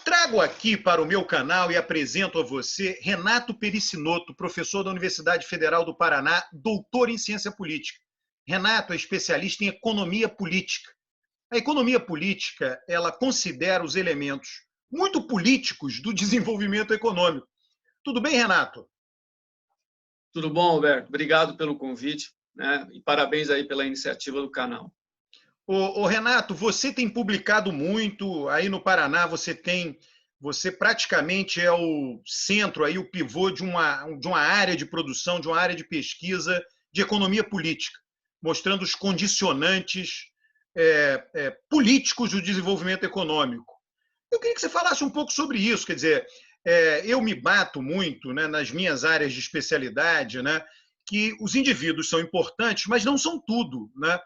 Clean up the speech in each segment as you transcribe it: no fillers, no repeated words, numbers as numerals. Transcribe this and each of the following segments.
Trago aqui para o meu canal e apresento a você Renato Pericinoto, professor da Universidade Federal do Paraná, doutor em ciência política. Renato é especialista em economia política. A economia política, ela considera os elementos muito políticos do desenvolvimento econômico. Tudo bem, Renato? Tudo bom, Alberto? Obrigado pelo convite, né? E parabéns aí pela iniciativa do canal. Renato, você tem publicado muito aí no Paraná, você praticamente é o centro, aí, o pivô de uma área de produção, de uma área de pesquisa de economia política, mostrando os condicionantes políticos do desenvolvimento econômico. Eu queria que você falasse um pouco sobre isso, quer dizer, eu me bato muito, né, nas minhas áreas de especialidade, né, que os indivíduos são importantes, mas não são tudo, né?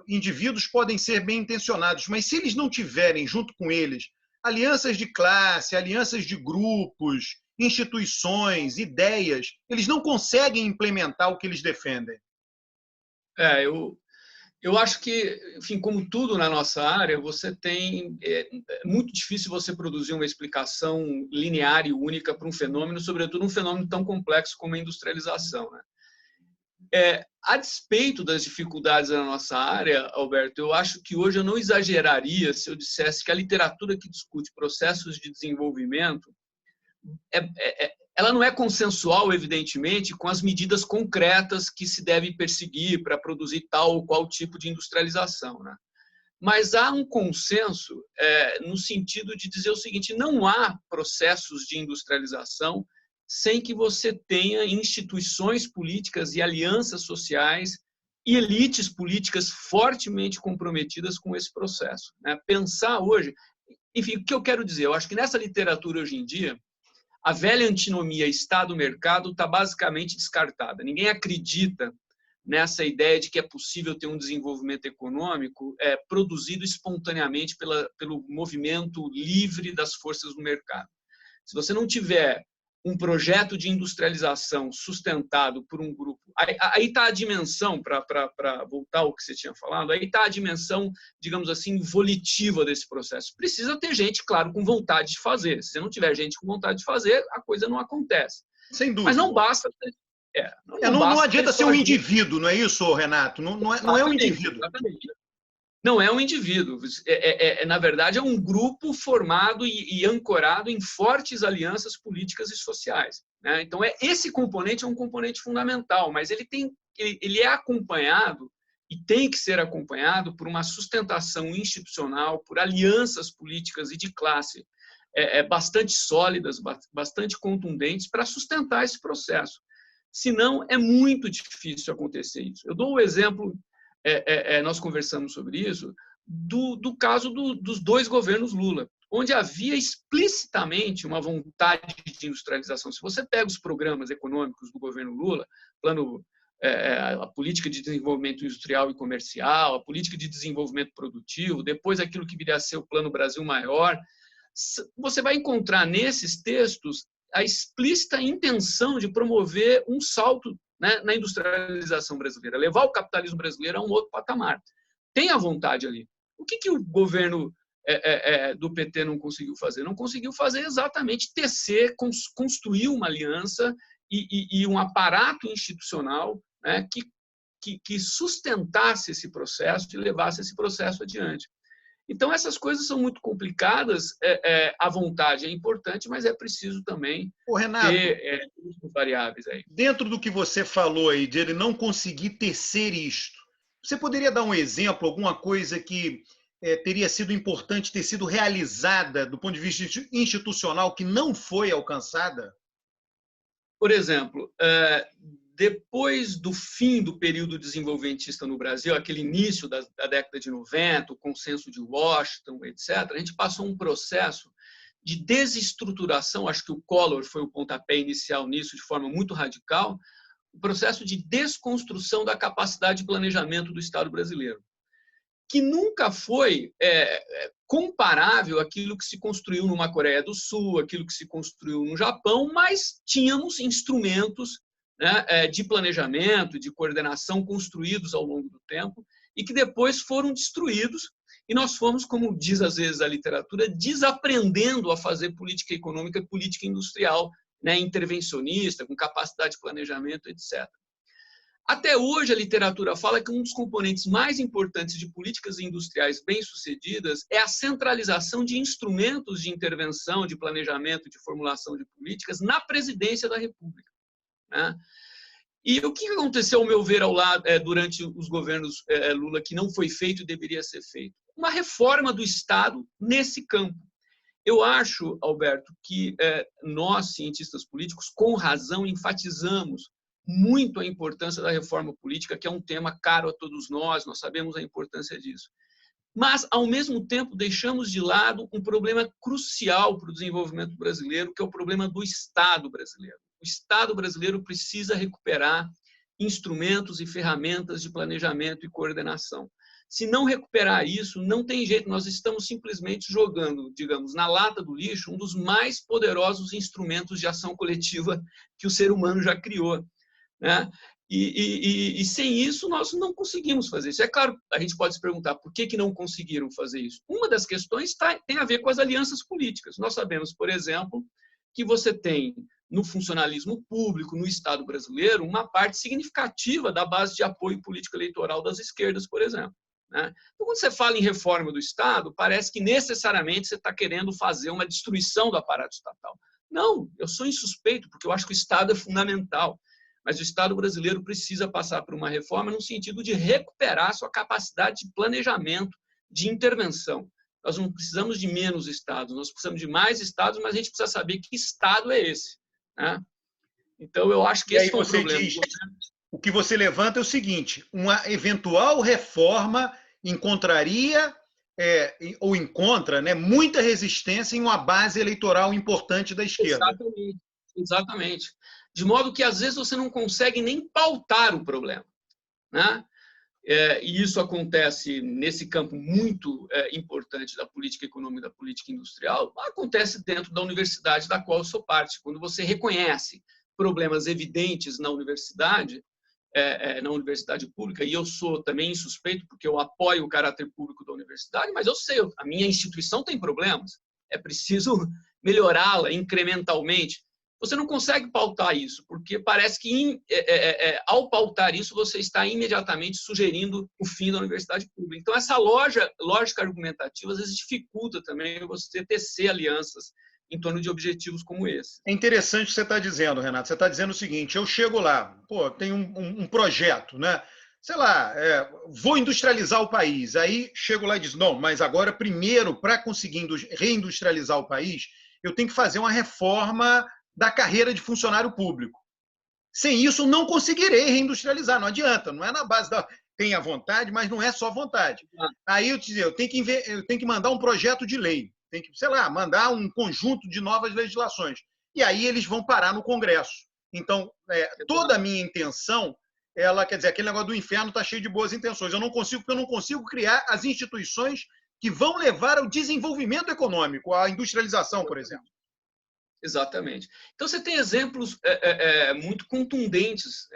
Indivíduos podem ser bem intencionados, mas se eles não tiverem junto com eles alianças de classe, alianças de grupos, instituições, ideias, eles não conseguem implementar o que eles defendem. Eu acho que, enfim, como tudo na nossa área, é muito difícil você produzir uma explicação linear e única para um fenômeno, sobretudo um fenômeno tão complexo como a industrialização, né? A despeito das dificuldades da nossa área, Alberto, eu acho que hoje eu não exageraria se eu dissesse que a literatura que discute processos de desenvolvimento, ela não é consensual, evidentemente, com as medidas concretas que se deve perseguir para produzir tal ou qual tipo de industrialização, né? Mas há um consenso no sentido de dizer o seguinte: não há processos de industrialização sem que você tenha instituições políticas e alianças sociais e elites políticas fortemente comprometidas com esse processo, né? Pensar hoje, enfim, o que eu quero dizer? Eu acho que nessa literatura hoje em dia, a velha antinomia Estado-mercado está basicamente descartada. Ninguém acredita nessa ideia de que é possível ter um desenvolvimento econômico produzido espontaneamente pelo movimento livre das forças do mercado. Se você não tiver um projeto de industrialização sustentado por um grupo, aí está a dimensão, para voltar ao que você tinha falado, aí está a dimensão, digamos assim, volitiva desse processo. Precisa ter gente, claro, com vontade de fazer. Se você não tiver gente com vontade de fazer, a coisa não acontece. Sem dúvida. Mas não basta... não adianta ser um indivíduo, não é isso, Renato? Não é um indivíduo. Exatamente. Não é um indivíduo. Na verdade, é um grupo formado e ancorado em fortes alianças políticas e sociais, né? Então, esse componente é um componente fundamental, mas ele é acompanhado e tem que ser acompanhado por uma sustentação institucional, por alianças políticas e de classe bastante sólidas, bastante contundentes para sustentar esse processo. Senão, é muito difícil acontecer isso. Eu dou o exemplo... nós conversamos sobre isso, do caso dos dois governos Lula, onde havia explicitamente uma vontade de industrialização. Se você pega os programas econômicos do governo Lula, a política de desenvolvimento industrial e comercial, a política de desenvolvimento produtivo, depois aquilo que viria a ser o Plano Brasil Maior, você vai encontrar nesses textos a explícita intenção de promover um salto, né, na industrialização brasileira, levar o capitalismo brasileiro a um outro patamar. Tem a vontade ali. O que o governo do PT não conseguiu fazer? Não conseguiu fazer exatamente construir uma aliança e um aparato institucional, né, que sustentasse esse processo e levasse esse processo adiante. Então, essas coisas são muito complicadas. A vontade é importante, mas é preciso também ter variáveis aí. Dentro do que você falou aí, de ele não conseguir tecer isto, você poderia dar um exemplo, alguma coisa que teria sido importante ter sido realizada do ponto de vista institucional que não foi alcançada? Por exemplo, depois do fim do período desenvolvimentista no Brasil, aquele início da década de 90, o consenso de Washington, etc., a gente passou um processo de desestruturação, acho que o Collor foi o pontapé inicial nisso, de forma muito radical, o processo de desconstrução da capacidade de planejamento do Estado brasileiro, que nunca foi comparável àquilo que se construiu numa Coreia do Sul, aquilo que se construiu no Japão, mas tínhamos instrumentos, né, de planejamento, de coordenação construídos ao longo do tempo e que depois foram destruídos e nós fomos, como diz às vezes a literatura, desaprendendo a fazer política econômica e política industrial, né, intervencionista, com capacidade de planejamento, etc. Até hoje, a literatura fala que um dos componentes mais importantes de políticas industriais bem-sucedidas é a centralização de instrumentos de intervenção, de planejamento, de formulação de políticas na presidência da República, né? E o que aconteceu, ao meu ver, durante os governos Lula, que não foi feito e deveria ser feito? Uma reforma do Estado nesse campo. Eu acho, Alberto, que nós, cientistas políticos, com razão, enfatizamos muito a importância da reforma política, que é um tema caro a todos nós sabemos a importância disso. Mas, ao mesmo tempo, deixamos de lado um problema crucial para o desenvolvimento brasileiro, que é o problema do Estado brasileiro. O Estado brasileiro precisa recuperar instrumentos e ferramentas de planejamento e coordenação. Se não recuperar isso, não tem jeito, nós estamos simplesmente jogando, digamos, na lata do lixo, um dos mais poderosos instrumentos de ação coletiva que o ser humano já criou, né? E sem isso, nós não conseguimos fazer isso. É claro, a gente pode se perguntar por que não conseguiram fazer isso. Uma das questões tem a ver com as alianças políticas. Nós sabemos, por exemplo, que você tem no funcionalismo público, no Estado brasileiro, uma parte significativa da base de apoio político eleitoral das esquerdas, por exemplo, né? Então, quando você fala em reforma do Estado, parece que necessariamente você está querendo fazer uma destruição do aparato estatal. Não, eu sou insuspeito, porque eu acho que o Estado é fundamental. Mas o Estado brasileiro precisa passar por uma reforma no sentido de recuperar sua capacidade de planejamento, de intervenção. Nós não precisamos de menos estados, nós precisamos de mais estados, mas a gente precisa saber que estado é esse, né? Então, eu acho que esse foi o problema. O que você levanta é o seguinte: uma eventual reforma encontraria ou encontra, né, muita resistência em uma base eleitoral importante da esquerda. Exatamente, exatamente. De modo que, às vezes, você não consegue nem pautar o problema, né? E isso acontece nesse campo muito importante da política econômica e da política industrial, acontece dentro da universidade da qual eu sou parte. Quando você reconhece problemas evidentes na universidade pública, e eu sou também insuspeito, porque eu apoio o caráter público da universidade, mas eu sei, a minha instituição tem problemas, é preciso melhorá-la incrementalmente. Você não consegue pautar isso, porque parece que, ao pautar isso, você está imediatamente sugerindo o fim da universidade pública. Então, essa lógica argumentativa, às vezes, dificulta também você tecer alianças em torno de objetivos como esse. É interessante o que você está dizendo, Renato. Você está dizendo o seguinte: eu chego lá, tem um projeto, né? Sei lá, vou industrializar o país. Aí chego lá e diz, não, mas agora, primeiro, para conseguir reindustrializar o país, eu tenho que fazer uma reforma da carreira de funcionário público. Sem isso, não conseguirei reindustrializar, não adianta, não é na base da... Tem a vontade, mas não é só vontade. Aí eu te dizer, eu tenho que mandar um projeto de lei, tem que, sei lá, mandar um conjunto de novas legislações. E aí eles vão parar no Congresso. Então, toda a minha intenção, quer dizer, aquele negócio do inferno está cheio de boas intenções. Eu não consigo, porque eu não consigo criar as instituições que vão levar ao desenvolvimento econômico, à industrialização, por exemplo. Exatamente. Então, você tem exemplos muito contundentes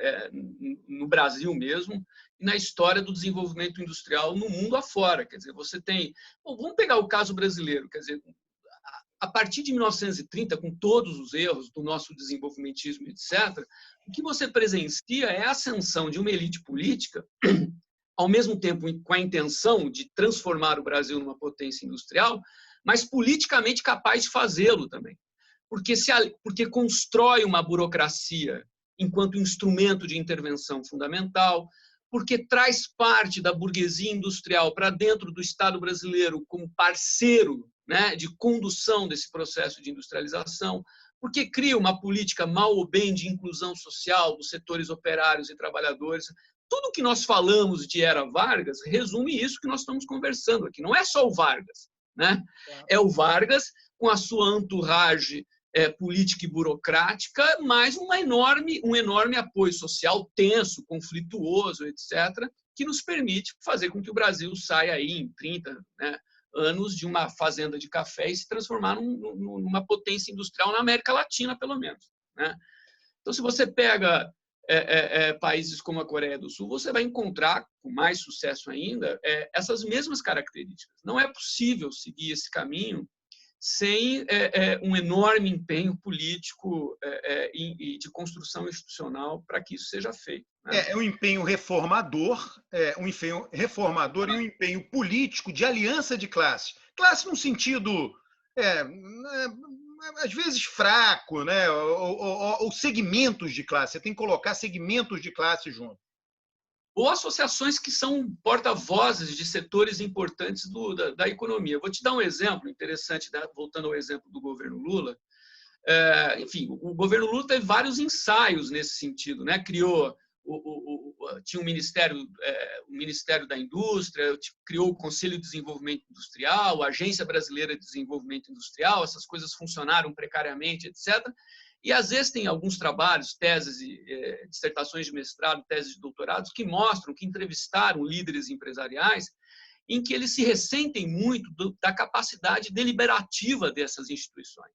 no Brasil mesmo e na história do desenvolvimento industrial no mundo afora. Quer dizer, você tem... Bom, vamos pegar o caso brasileiro. Quer dizer, a partir de 1930, com todos os erros do nosso desenvolvimentismo, etc., o que você presencia é a ascensão de uma elite política, ao mesmo tempo com a intenção de transformar o Brasil numa potência industrial, mas politicamente capaz de fazê-lo também. Porque constrói uma burocracia enquanto instrumento de intervenção fundamental, porque traz parte da burguesia industrial para dentro do Estado brasileiro como parceiro, né, de condução desse processo de industrialização, porque cria uma política mal ou bem de inclusão social dos setores operários e trabalhadores. Tudo que nós falamos de Era Vargas resume isso que nós estamos conversando aqui. Não é só o Vargas, né? É o Vargas com a sua entourage política e burocrática, mas um enorme apoio social tenso, conflituoso, etc., que nos permite fazer com que o Brasil saia aí em 30 anos de uma fazenda de café e se transformar numa potência industrial na América Latina, pelo menos, né? Então, se você pega países como a Coreia do Sul, você vai encontrar, com mais sucesso ainda, essas mesmas características. Não é possível seguir esse caminho sem um enorme empenho político e de construção institucional para que isso seja feito. Né? É um empenho reformador, e um empenho político de aliança de classes. Classe num sentido, às vezes, fraco, né? Ou segmentos de classe. Você tem que colocar segmentos de classe junto. Ou associações que são porta-vozes de setores importantes da economia. Vou te dar um exemplo interessante, voltando ao exemplo do governo Lula. Enfim, o governo Lula teve vários ensaios nesse sentido, né? Criou, tinha o Ministério da Indústria, criou o Conselho de Desenvolvimento Industrial, a Agência Brasileira de Desenvolvimento Industrial, essas coisas funcionaram precariamente, etc. E, às vezes, tem alguns trabalhos, teses, dissertações de mestrado, teses de doutorado, que mostram, que entrevistaram líderes empresariais, em que eles se ressentem muito da capacidade deliberativa dessas instituições.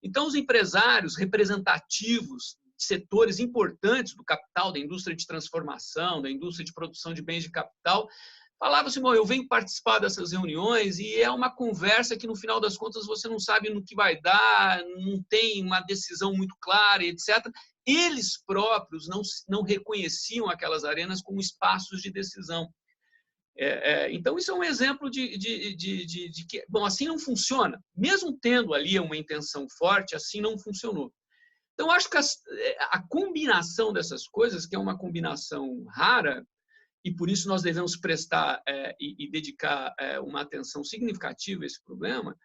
Então, os empresários representativos de setores importantes do capital, da indústria de transformação, da indústria de produção de bens de capital, falavam assim, eu venho participar dessas reuniões e é uma conversa que, no final das contas, você não sabe no que vai dar, não tem uma decisão muito clara, etc. Eles próprios não reconheciam aquelas arenas como espaços de decisão. Então, isso é um exemplo de que, bom, assim não funciona. Mesmo tendo ali uma intenção forte, assim não funcionou. Então, acho que a combinação dessas coisas, que é uma combinação rara, e por isso nós devemos prestar e dedicar uma atenção significativa a esse problema,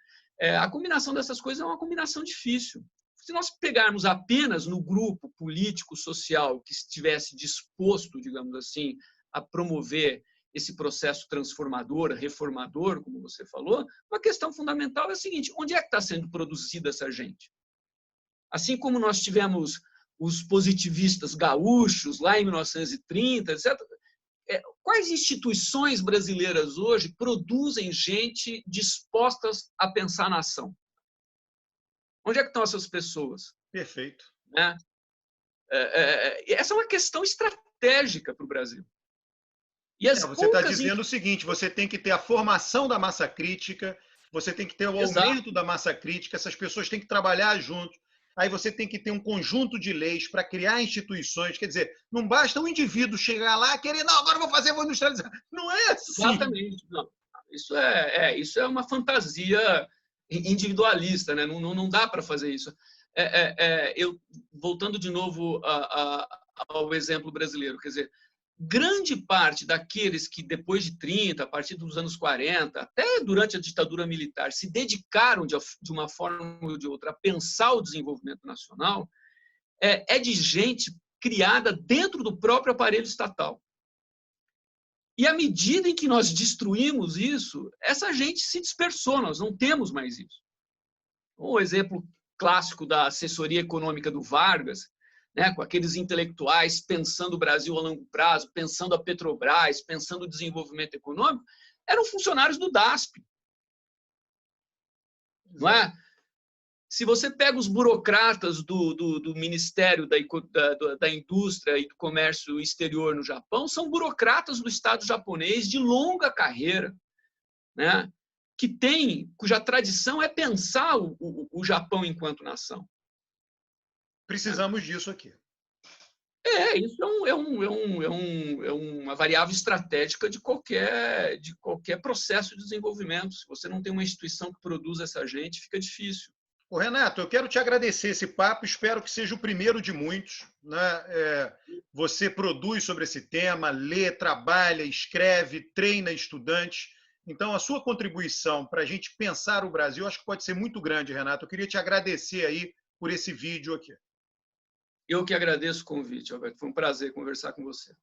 a combinação dessas coisas é uma combinação difícil. Se nós pegarmos apenas no grupo político, social, que estivesse disposto, digamos assim, a promover esse processo transformador, reformador, como você falou, uma questão fundamental é a seguinte: onde é que está sendo produzida essa gente? Assim como nós tivemos os positivistas gaúchos lá em 1930, etc., quais instituições brasileiras hoje produzem gente dispostas a pensar na ação? Onde é que estão essas pessoas? Perfeito. Né? Essa é uma questão estratégica para o Brasil. E você está dizendo o seguinte, você tem que ter a formação da massa crítica, você tem que ter o aumento da massa crítica, essas pessoas têm que trabalhar junto. Aí você tem que ter um conjunto de leis para criar instituições. Quer dizer, não basta um indivíduo chegar lá e querer, não, agora vou industrializar. Não é assim. Exatamente. Não. Isso é uma fantasia individualista, né? Não dá para fazer isso. Voltando de novo ao exemplo brasileiro, quer dizer, grande parte daqueles que depois de 30, a partir dos anos 40, até durante a ditadura militar, se dedicaram de uma forma ou de outra a pensar o desenvolvimento nacional, é de gente criada dentro do próprio aparelho estatal. E à medida em que nós destruímos isso, essa gente se dispersou, nós não temos mais isso. Um exemplo clássico da assessoria econômica do Vargas, né, com aqueles intelectuais pensando o Brasil a longo prazo, pensando a Petrobras, pensando o desenvolvimento econômico, eram funcionários do DASP. Não é? Se você pega os burocratas do Ministério da Indústria e do Comércio Exterior no Japão, são burocratas do Estado japonês de longa carreira, né, cuja tradição é pensar o Japão enquanto nação. Precisamos disso aqui. Isso é uma variável estratégica de qualquer processo de desenvolvimento. Se você não tem uma instituição que produza essa gente, fica difícil. Renato, eu quero te agradecer esse papo, espero que seja o primeiro de muitos. Né? Você produz sobre esse tema, lê, trabalha, escreve, treina estudantes. Então, a sua contribuição para a gente pensar o Brasil, acho que pode ser muito grande, Renato. Eu queria te agradecer aí por esse vídeo aqui. Eu que agradeço o convite, Alberto. Foi um prazer conversar com você.